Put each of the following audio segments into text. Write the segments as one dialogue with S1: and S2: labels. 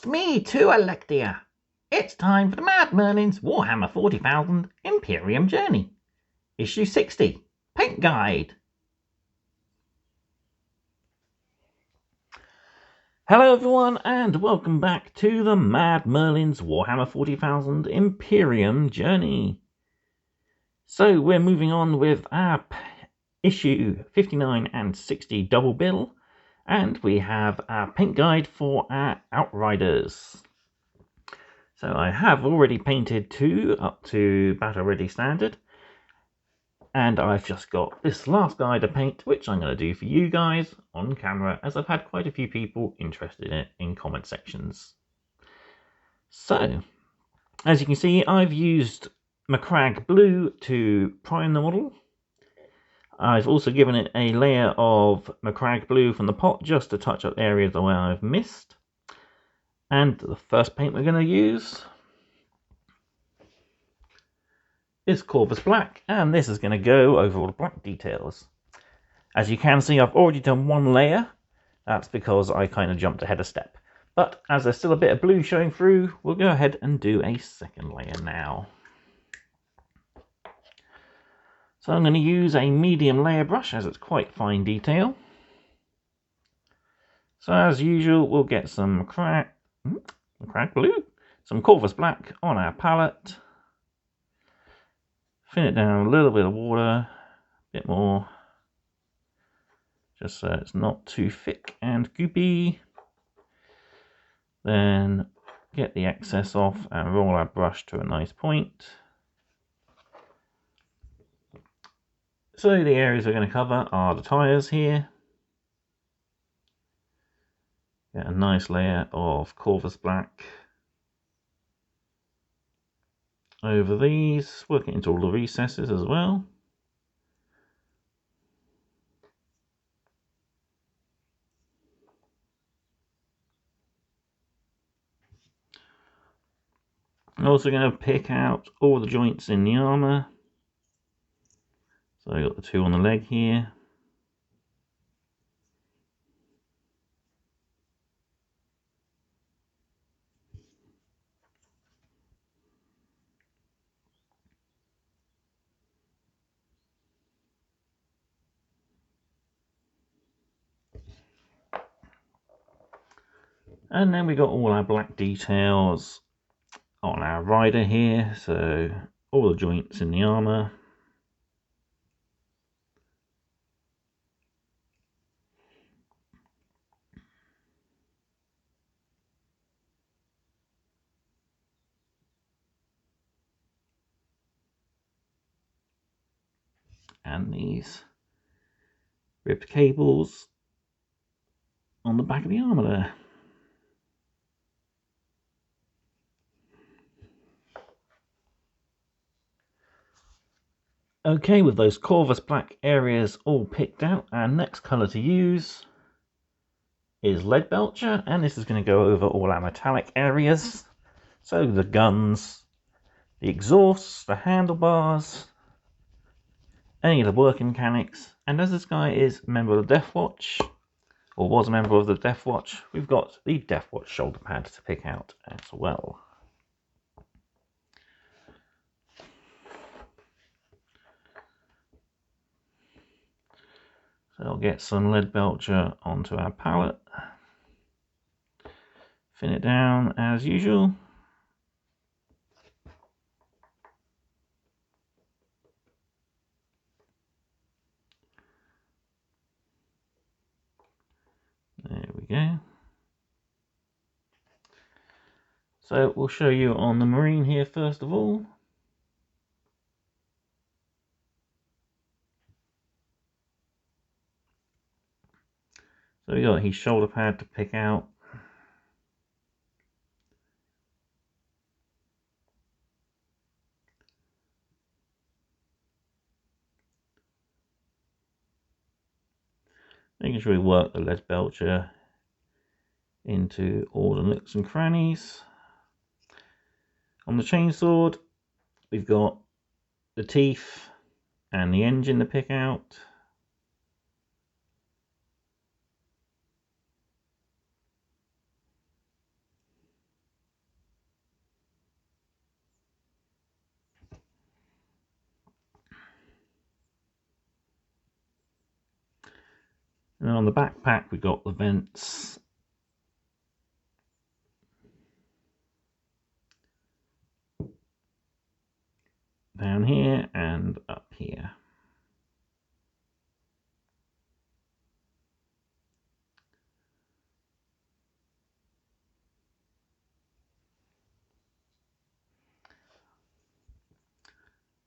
S1: It's me too, Alexia. It's time for the Mad Merlins Warhammer 40,000 Imperium Journey. Issue 60, Paint Guide. Hello everyone and welcome back to the Mad Merlins Warhammer 40,000 Imperium Journey. So we're moving on with our issue 59 and 60 double bill. And we have our paint guide for our Outriders. So I have already painted 2 up to Battle Ready Standard. And I've just got this last guy to paint, which I'm going to do for you guys on camera, as I've had quite a few people interested in it in comment sections. So, as you can see, I've used Macragge Blue to prime the model. I've also given it a layer of Macragge Blue from the pot just to touch up areas where I've missed. And the first paint we're going to use is Corvus Black, and this is going to go over all the black details. As you can see, I've already done 1 layer. That's because I kind of jumped ahead a step. But as there's still a bit of blue showing through, we'll go ahead and do a second layer now. So I'm going to use a medium layer brush as it's quite fine detail. So as usual, we'll get some Macragge Blue, some Corvus Black on our palette. Thin it down a little bit of water, a bit more, just so it's not too thick and goopy. Then get the excess off and roll our brush to a nice point. So the areas we're going to cover are the tyres here. Get a nice layer of Corvus Black over these, work it into all the recesses as well. I'm also going to pick out all the joints in the armour. So I got the 2 on the leg here. And then we got all our black details on our rider here, so all the joints in the armour. And these ribbed cables on the back of the armour there. Okay, with those Corvus Black areas all picked out, our next colour to use is Lead Belcher, and this is going to go over all our metallic areas. So the guns, the exhausts, the handlebars, any of the working mechanics. And as this guy is a member of the Death Watch, or was a member of the Death Watch, we've got the Death Watch shoulder pad to pick out as well. So I'll get some Lead Belcher onto our palette, thin it down as usual. There we go. So we'll show you on the Marine here first of all. So we got his shoulder pad to pick out. Making sure we work the Lead Belcher into all the nooks and crannies. On the chainsword, we've got the teeth and the engine to pick out. And on the backpack we got the vents down here and up here.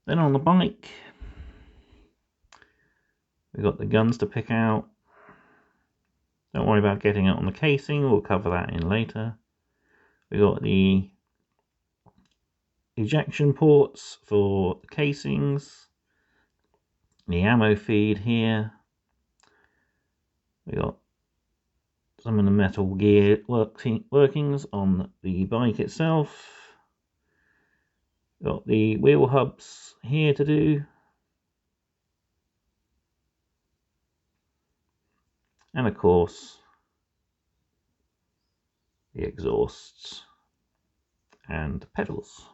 S1: Then on the bike we got the guns to pick out. Don't worry about getting it on the casing, we'll cover that in later. We got the ejection ports for the casings, the ammo feed here. We got some of the metal gear workings on the bike itself. Got the wheel hubs here to do. And of course, the exhausts and pedals.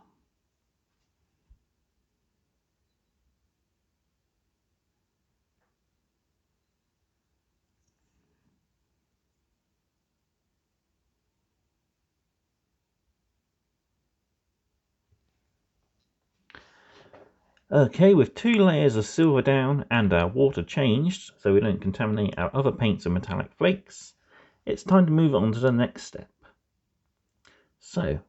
S1: Okay, with 2 layers of silver down and our water changed so we don't contaminate our other paints and metallic flakes, it's time to move on to the next step. So,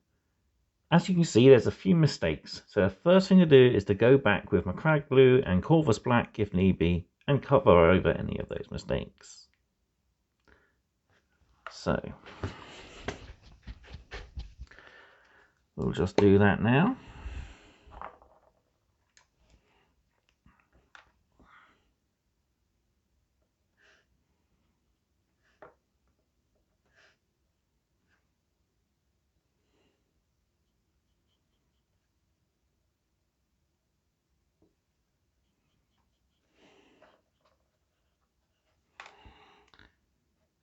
S1: as you can see, there's a few mistakes. So the first thing to do is to go back with Macragge Blue and Corvus Black if need be and cover over any of those mistakes. So, we'll just do that now.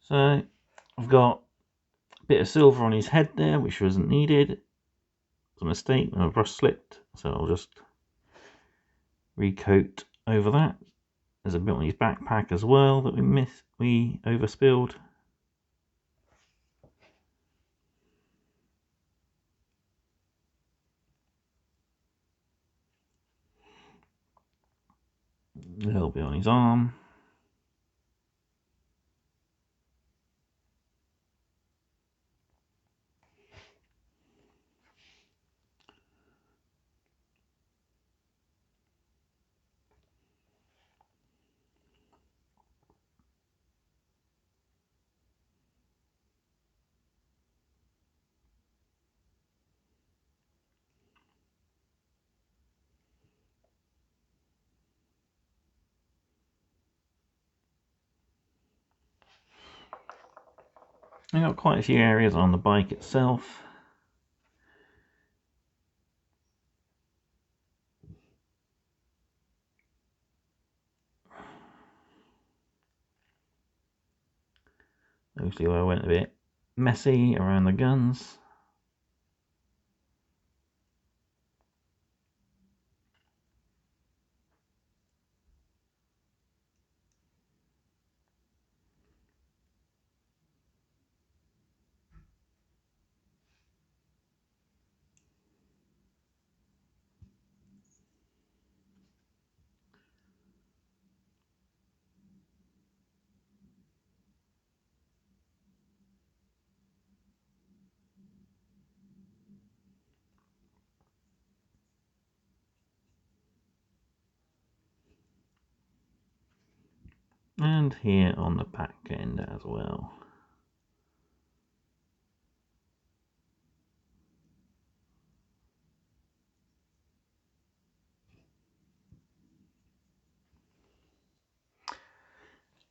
S1: So I've got a bit of silver on his head there, which wasn't needed. It's a mistake, my brush slipped, so I'll just recoat over that. There's a bit on his backpack as well that we overspilled. A little bit on his arm. I got quite a few areas on the bike itself. Mostly where I went a bit messy around the guns. And here on the back end as well.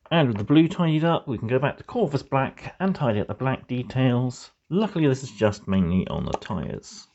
S1: And with the blue tidied up, we can go back to Corvus Black and tidy up the black details. Luckily this is just mainly on the tyres.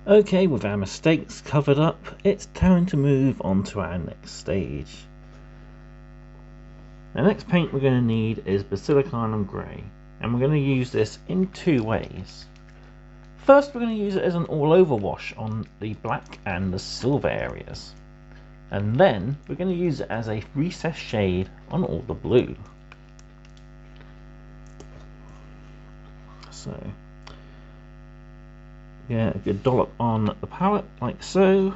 S1: Okay, with our mistakes covered up, it's time to move on to our next stage. The next paint we're going to need is Basilicanum Grey, and we're going to use this in two ways. First, we're going to use it as an all-over wash on the black and the silver areas, and then we're going to use it as a recessed shade on all the blue. So get a good dollop on the palette like so,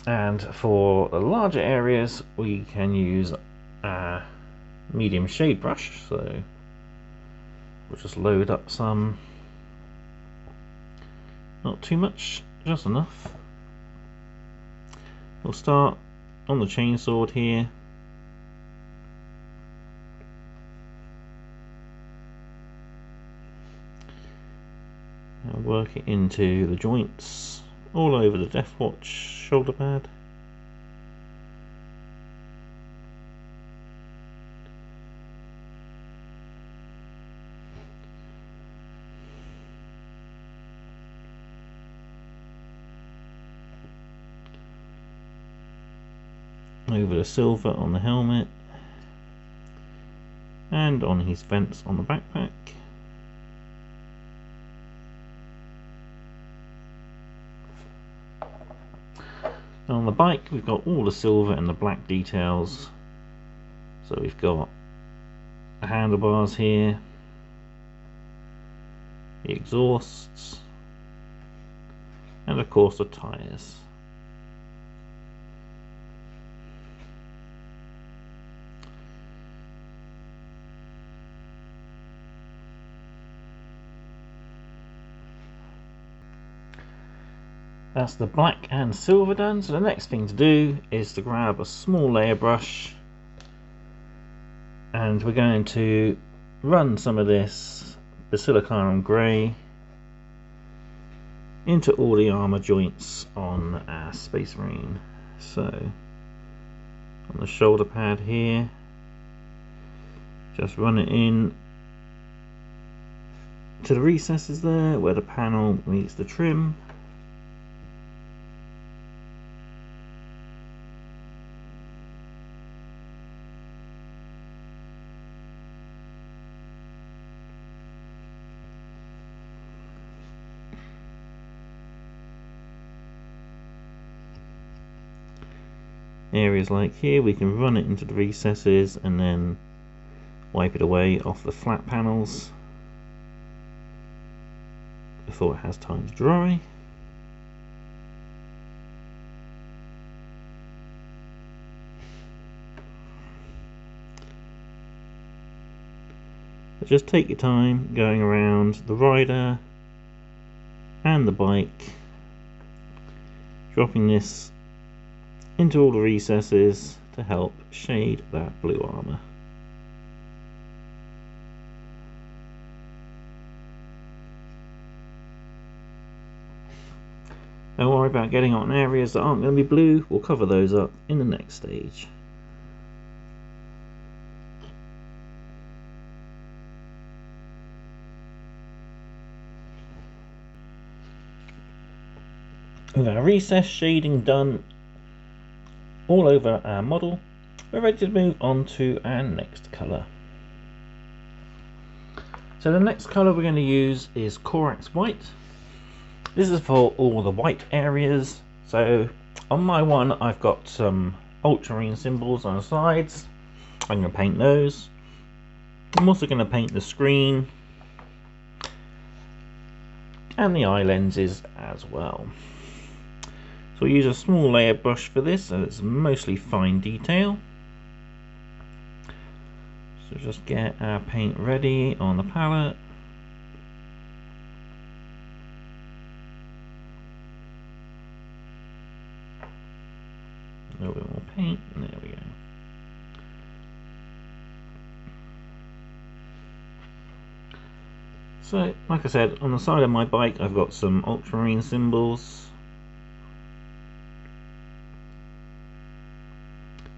S1: and for the larger areas we can use a medium shade brush, so we'll just load up some, not too much, just enough. We'll start on the chainsword here. And work it into the joints all over the Deathwatch shoulder pad. Over the silver on the helmet and on his vents on the backpack. On the bike we've got all the silver and the black details, so we've got the handlebars here, the exhausts, and of course the tyres. That's the black and silver done, so the next thing to do is to grab a small layer brush, and we're going to run some of this Basilicanum Grey into all the armour joints on our Space Marine. So on the shoulder pad here, just run it in to the recesses there where the panel meets the trim. Areas like here we can run it into the recesses and then wipe it away off the flat panels before it has time to dry. But just take your time going around the rider and the bike, dropping this into all the recesses to help shade that blue armour. Don't worry about getting on areas that aren't going to be blue, we'll cover those up in the next stage. With our recess shading done all over our model, we're ready to move on to our next colour. So the next colour we're going to use is Corax White. This is for all the white areas. So on my one I've got some Ultramarine symbols on the sides. I'm going to paint those. I'm also going to paint the screen and the eye lenses as well. So we'll use a small layer brush for this, so it's mostly fine detail. So just get our paint ready on the palette. A little bit more paint, and there we go. So, like I said, on the side of my bike I've got some Ultramarine symbols.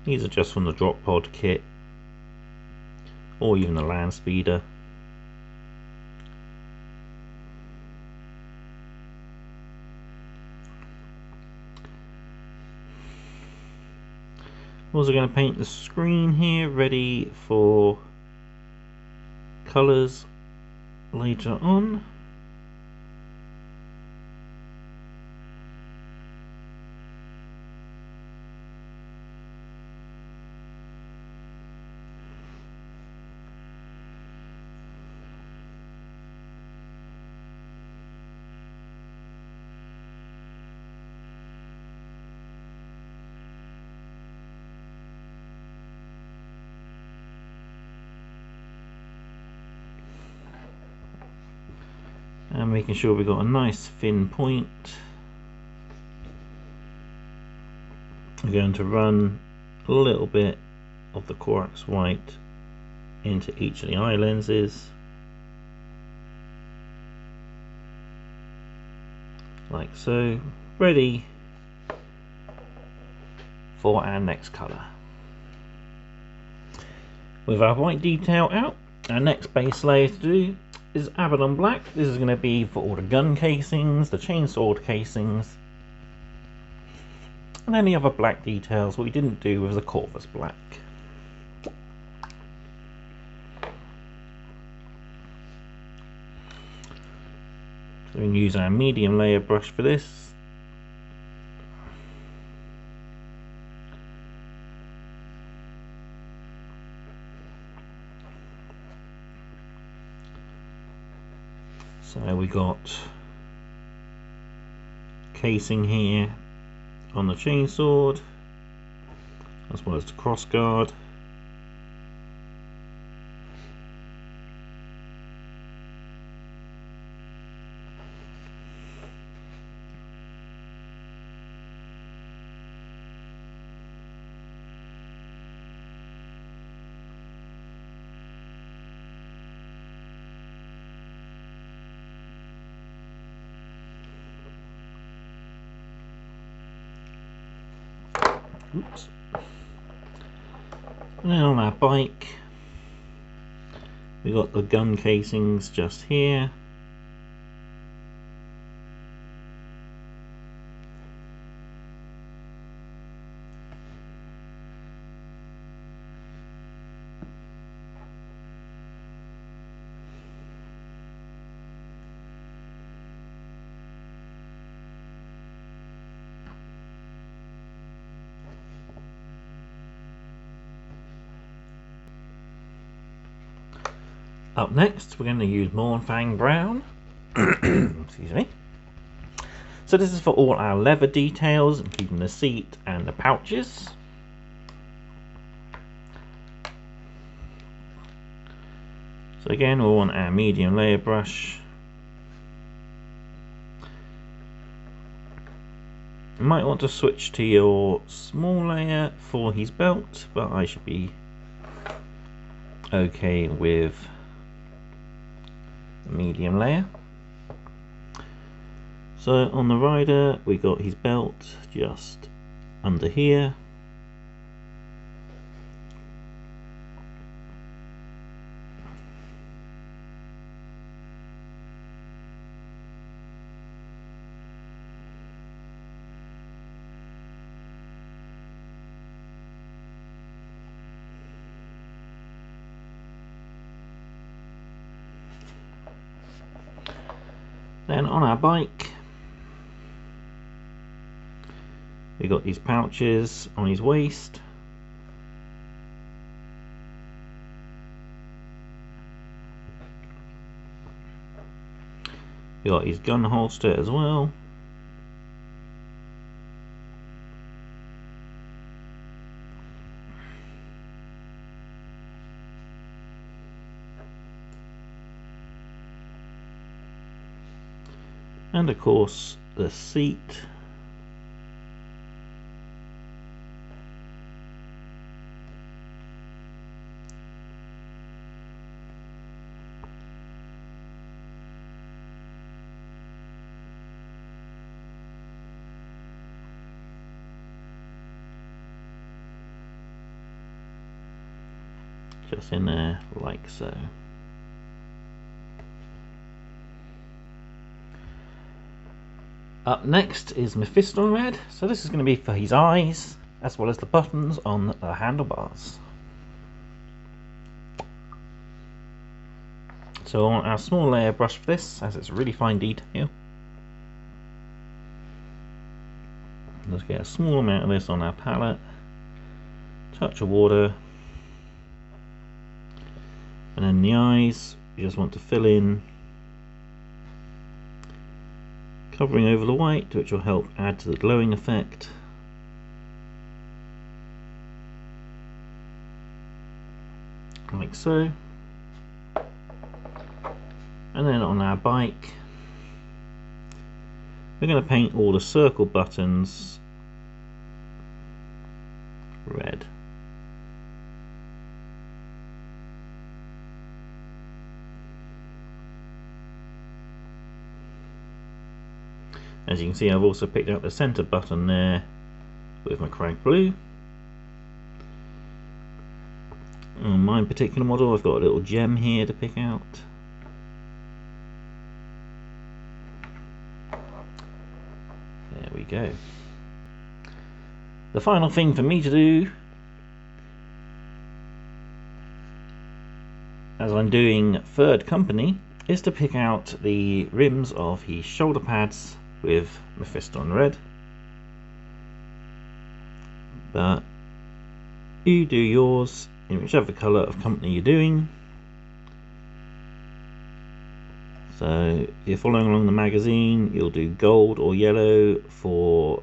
S1: These are just from the drop pod kit, or even the land speeder. Also going to paint the screen here, ready for colours later on. And making sure we've got a nice thin point. I'm going to run a little bit of the Corax white into each of the eye lenses, like so, ready for our next colour. With our white detail out, our next base layer to do is Abaddon Black. This is going to be for all the gun casings, the chainsword casings, and any other black details we didn't do with the Corvus Black. So we can use our medium layer brush for this. So we got casing here on the chainsword, as well as the crossguard. Oops. And then on our bike, we got the gun casings just here. Up next, we're going to use Mornfang Brown. Excuse me. So this is for all our leather details, including the seat and the pouches. So again, we'll want our medium layer brush. You might want to switch to your small layer for his belt, but I should be okay with the medium layer. So on the rider, we got his belt just under here. Then on our bike, we got these pouches on his waist. We got his gun holster as well. And of course the seat. Just in there like so. Up next is Mephiston Red. So this is going to be for his eyes. as well as the buttons on the handlebars. So I want our small layer brush for this, as it's really fine detail. Let's get a small amount of this on our palette, touch of water, and then the eyes, you just want to fill in, covering over the white, which will help add to the glowing effect. Like so. And then on our bike, we're going to paint all the circle buttons red. As you can see, I've also picked out the center button there with my crank blue. On my particular model, I've got a little gem here to pick out. There we go. The final thing for me to do, as I'm doing third company, is to pick out the rims of his shoulder pads with Mephisto red. But you do yours in whichever colour of company you're doing. So if you're following along the magazine, you'll do gold or yellow for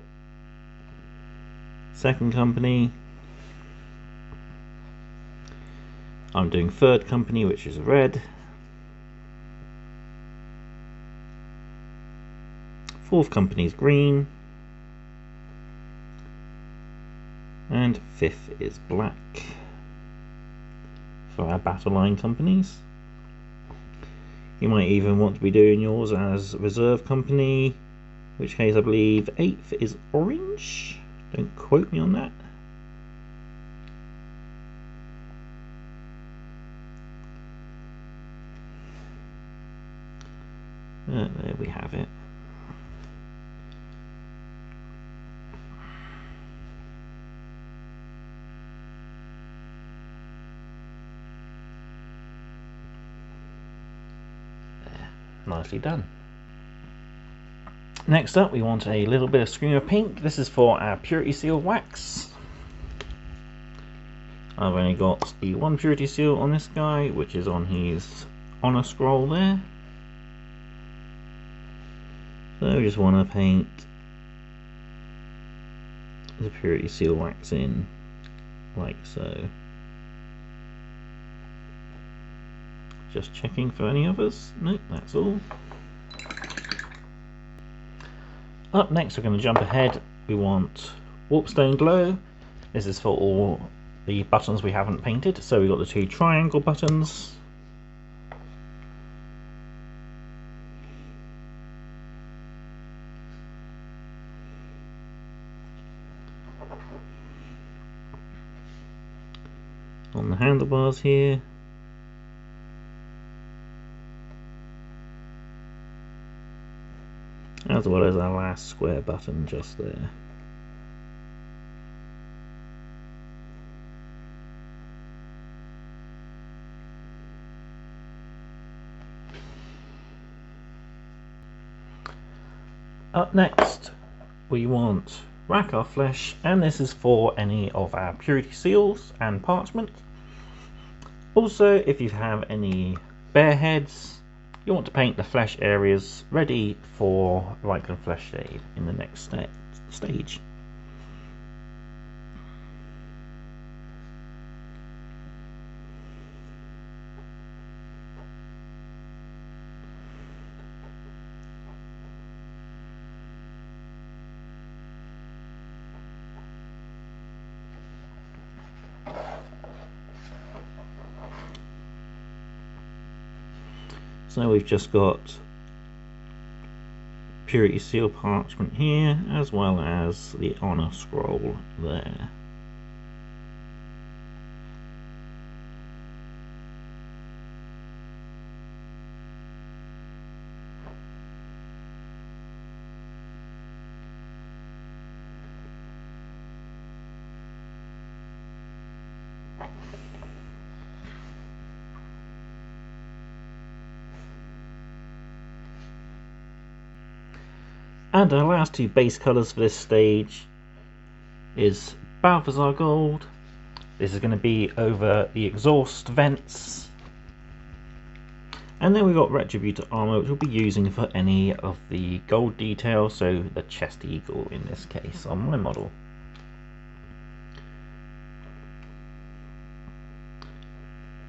S1: second company. I'm doing third company, which is red. Fourth company is green. And fifth is black for our battle line companies. You might even want to be doing yours as reserve company, in which case I believe 8th is orange. Don't quote me on that. There we have it. Nicely done. Next up, we want a little bit of Screamer Pink. This is for our Purity Seal wax. I've only got the one Purity Seal on this guy, which is on his honor scroll there. So we just want to paint the Purity Seal wax in, like so. Just checking for any others. Nope, that's all. Up next, we're going to jump ahead. We want Warpstone Glow. This is for all the buttons we haven't painted. So we've got the two triangle buttons. On the handlebars here. As well as our last square button just there. Up next, we want Rack Our Flesh, and this is for any of our Purity Seals and parchment. Also, if you have any bear heads, you want to paint the flesh areas ready for Lycan Flesh Shade in the next stage. So we've just got Purity Seal parchment here, as well as the honor scroll there. And our last two base colours for this stage is Balthazar Gold. This is going to be over the exhaust vents. And then we've got Retributor Armour, which we'll be using for any of the gold details, so the chest eagle in this case on my model.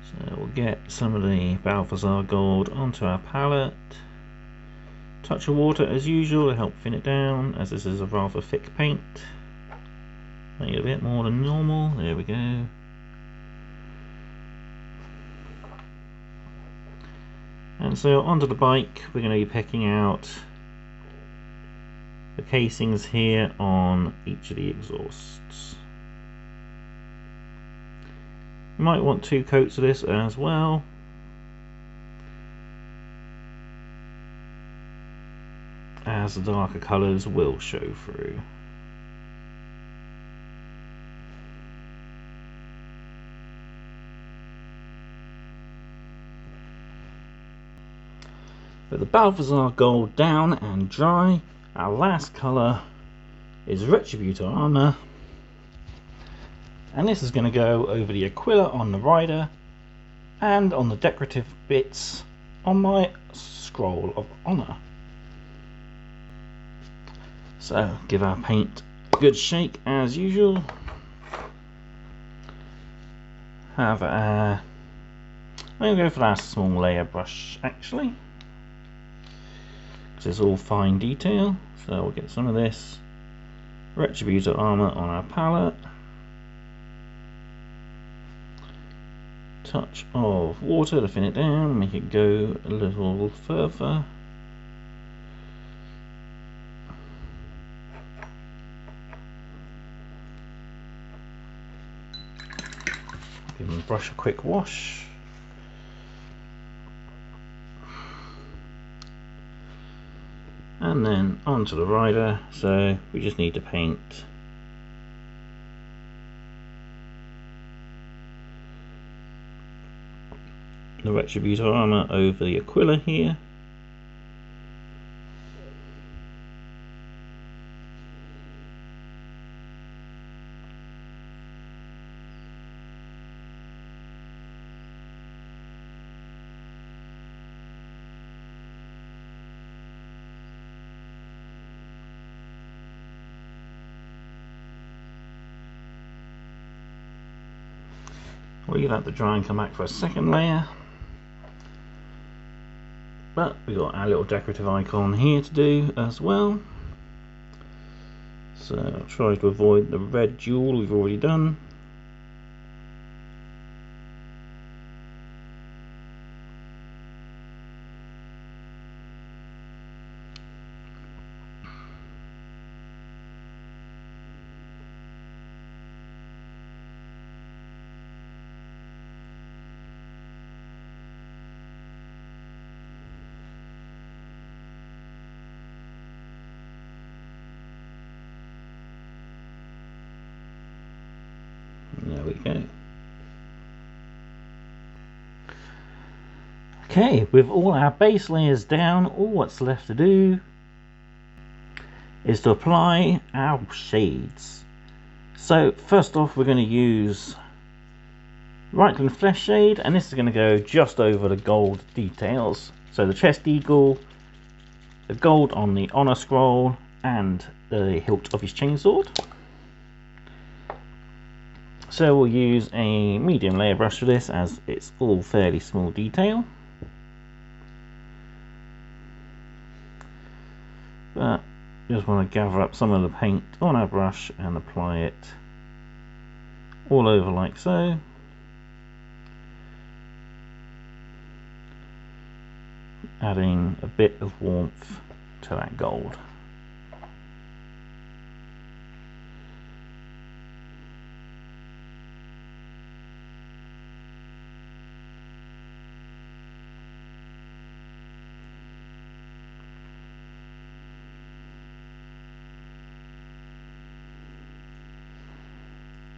S1: So we'll get some of the Balthazar Gold onto our palette. Touch of water as usual to help thin it down, as this is a rather thick paint. Make it a bit more than normal, there we go. And so onto the bike, we're going to be picking out the casings here on each of the exhausts. You might want 2 coats of this as well. As the darker colours will show through. With the Balthazar Gold down and dry, our last colour is Retributor Armour, and this is going to go over the Aquila on the rider and on the decorative bits on my Scroll of Honour. So give our paint a good shake as usual. I'm going to go for that small layer brush actually, because it's all fine detail. So we'll get some of this Retributor Armour on our palette. Touch of water to thin it down, make it go a little further. Give the brush a quick wash. And then onto the rider, so we just need to paint the Retributor Armour over the Aquila here. We'll leave that to dry and come back for a second layer. But we've got our little decorative icon here to do as well. So I'll try to avoid the red jewel we've already done. There we go. Okay, with all our base layers down, all what's left to do is to apply our shades. So first off, we're going to use Reichland Flesh Shade, and this is going to go just over the gold details. So the chest eagle, the gold on the honor scroll, and the hilt of his chainsword. So we'll use a medium layer brush for this, as it's all fairly small detail. But just want to gather up some of the paint on our brush and apply it all over like so. Adding a bit of warmth to that gold.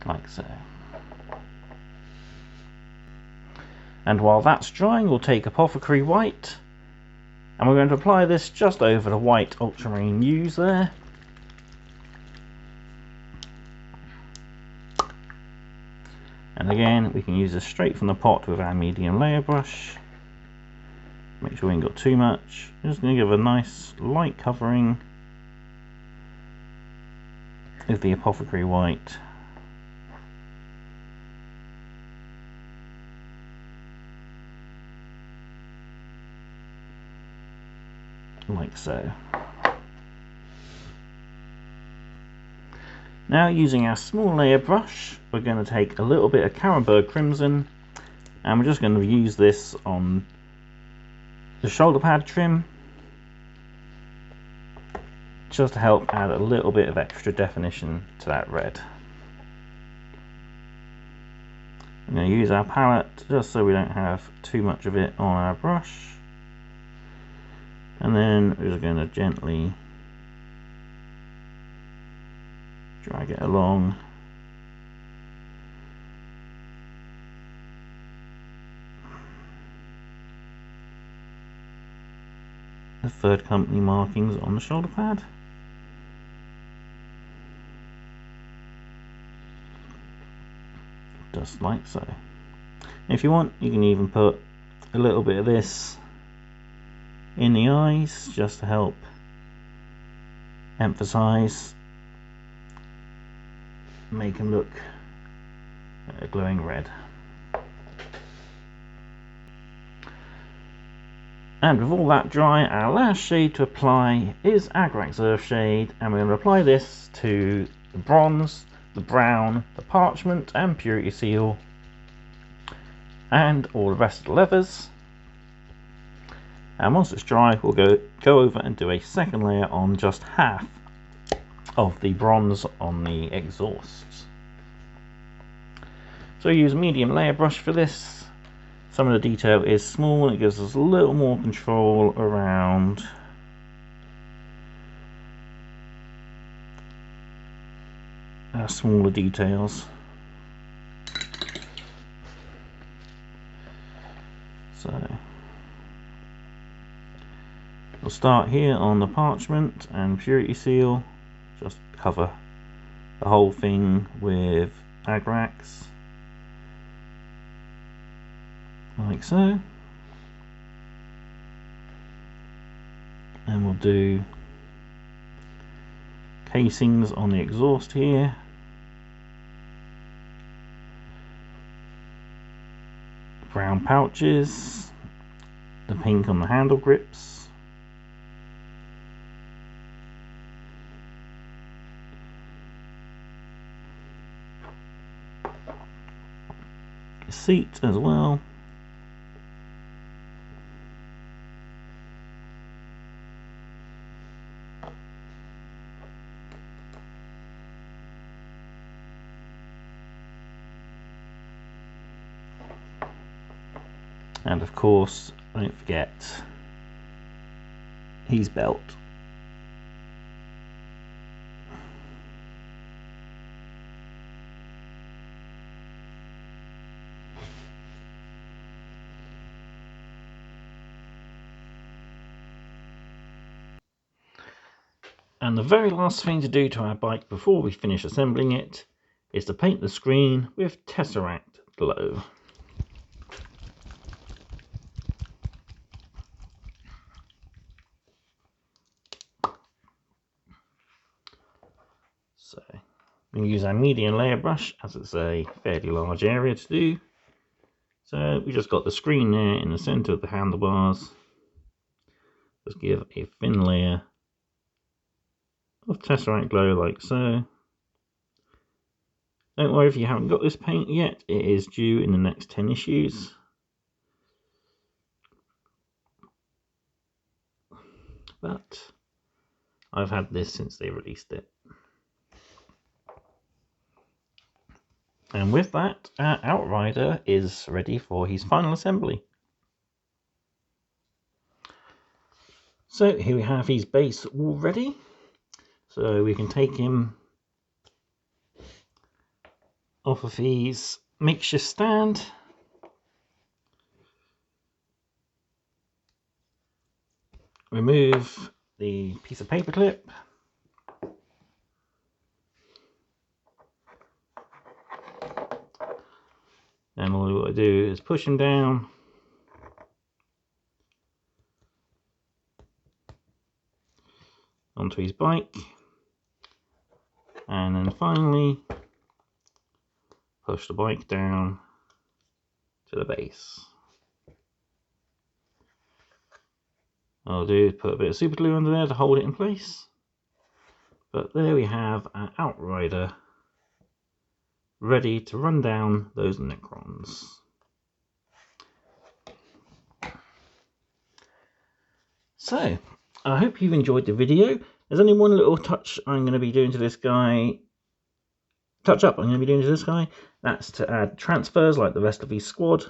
S1: Like so. And while that's drying, we'll take Apothecary White, and we're going to apply this just over the white Ultramarine U's there. And again, we can use this straight from the pot with our medium layer brush. Make sure we ain't got too much. I'm just going to give a nice light covering with the Apothecary White. Like so. Now, using our small layer brush, we're going to take a little bit of Caramberg Crimson, and we're just going to use this on the shoulder pad trim, just to help add a little bit of extra definition to that red. I'm going to use our palette just so we don't have too much of it on our brush, and then we're just going to gently drag it along. The third company markings on the shoulder pad. Just like so. If you want, you can even put a little bit of this in the eyes just to help emphasize, make them look glowing red. And with all that dry, our last shade to apply is Agrax Earthshade, and we're going to apply this to the bronze, the brown, the parchment and purity seal, and all the rest of the leathers. And once it's dry, we'll go over and do a second layer on just half of the bronze on the exhausts. So use a medium layer brush for this. Some of the detail is small and it gives us a little more control around our smaller details. So we'll start here on the parchment and purity seal, just cover the whole thing with Agrax. Like so, and we'll do casings on the exhaust here, brown pouches, the pink on the handle grips, the seat as well. And of course, don't forget his belt. And the very last thing to do to our bike before we finish assembling it is to paint the screen with Tesseract Glow. So we use our medium layer brush as it's a fairly large area to do. So we just got the screen there in the center of the handlebars. Just give a thin layer of Tesseract Glow like so. Don't worry if you haven't got this paint yet, it is due in the next 10 issues. But I've had this since they released it. And with that, our Outrider is ready for his final assembly. So here we have his base all ready. So we can take him off of his makeshift stand. remove the piece of paper clip. And all I do is push him down. Onto his bike. And then finally push the bike down to the base. What I'll do is put a bit of super glue under there to hold it in place. But there we have our Outrider ready to run down those Necrons. So, I hope you've enjoyed the video. There's only one little touch I'm going to be doing to this guy. Touch-up I'm going to be doing to this guy. That's to add transfers like the rest of his squad.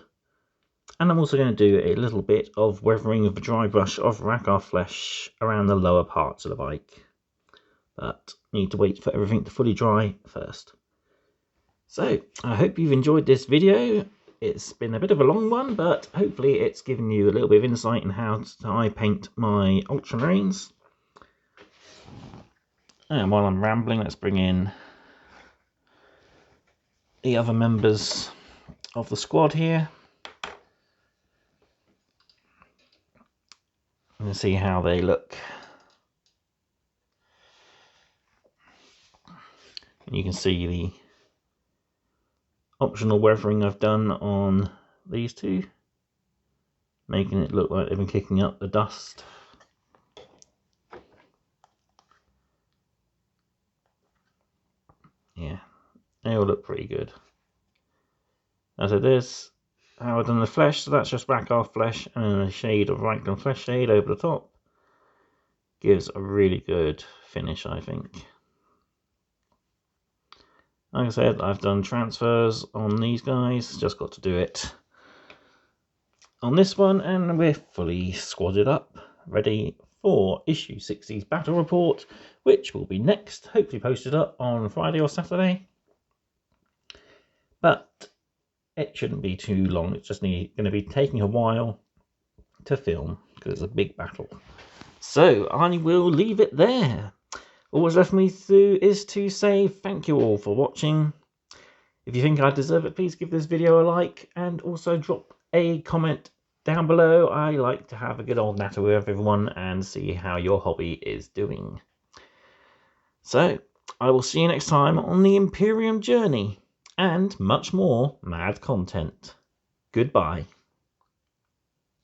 S1: And I'm also going to do a little bit of weathering of the dry brush of Rakarth flesh around the lower parts of the bike. But need to wait for everything to fully dry first. So, I hope you've enjoyed this video. It's been a bit of a long one, but hopefully it's given you a little bit of insight in how I paint my Ultramarines. And while I'm rambling, let's bring in the other members of the squad here. And see how they look. And you can see the optional weathering I've done on these two, making it look like they've been kicking up the dust. Yeah, they all look pretty good. As it is, how I've done the flesh, so that's just Rakarth flesh and then a shade of Rankton flesh shade over the top. Gives a really good finish, I think. Like I said, I've done transfers on these guys, just got to do it on this one, and we're fully squadded up, ready for issue 60's battle report, which will be next, hopefully posted up on Friday or Saturday. But it shouldn't be too long, it's just going to be taking a while to film, because it's a big battle. So I will leave it there. All that's left for me to do is to say thank you all for watching. If you think I deserve it, please give this video a like and also drop a comment down below. I like to have a good old natter with everyone and see how your hobby is doing. So, I will see you next time on the Imperium Journey and much more mad content. Goodbye.